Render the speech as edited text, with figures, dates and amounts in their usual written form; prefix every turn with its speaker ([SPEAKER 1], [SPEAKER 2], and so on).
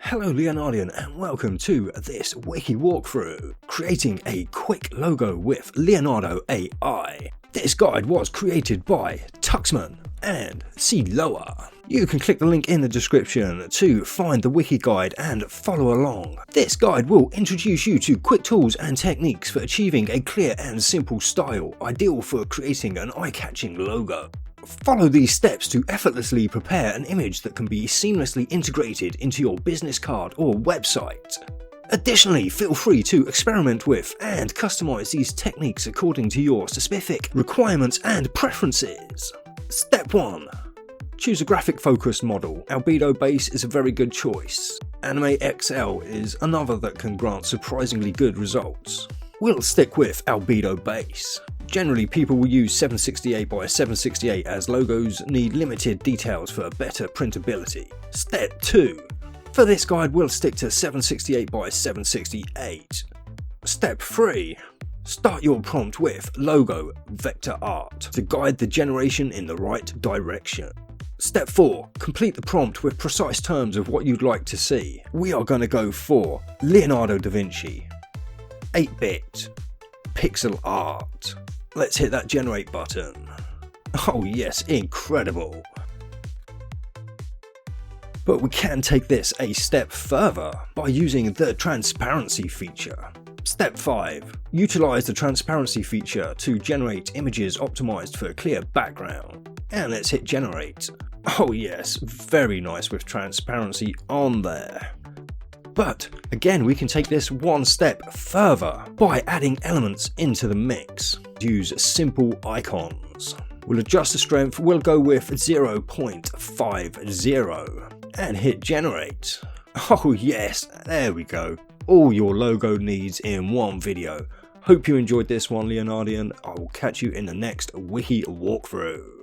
[SPEAKER 1] Hello Leonardian and welcome to this Wiki walkthrough, creating a quick logo with Leonardo.Ai. This guide was created by Tuxman and Siloa. You can click the link in the description to find the wiki guide and follow along. This guide will introduce you to quick tools and techniques for achieving a clear and simple style, ideal for creating an eye-catching logo. Follow these steps to effortlessly prepare an image that can be seamlessly integrated into your business card or website. Additionally, feel free to experiment with and customize these techniques according to your specific requirements and preferences. Step 1. Choose a graphic focused model. Albedo base is a very good choice. Anime XL is another that can grant surprisingly good results. We'll stick with albedo base. Generally, people will use 768 by 768 as logos need limited details for better printability. Step 2. For this guide, we'll stick to 768 by 768. Step 3. Start your prompt with logo vector art to guide the generation in the right direction. Step 4. Complete the prompt with precise terms of what you'd like to see. We are going to go for Leonardo da Vinci, 8-bit, pixel art. Let's hit that generate button. Oh yes, incredible. But we can take this a step further by using the transparency feature. Step 5. Utilize the transparency feature to generate images optimized for a clear background. And let's hit generate. Oh yes, very nice with transparency on there. But again, we can take this one step further by adding elements into the mix. Use simple icons. We'll adjust the strength, we'll go with 0.50 and hit generate. Oh yes, there we go. All your logo needs in one video. Hope you enjoyed this one, Leonardian. I will catch you in the next Wiki walkthrough.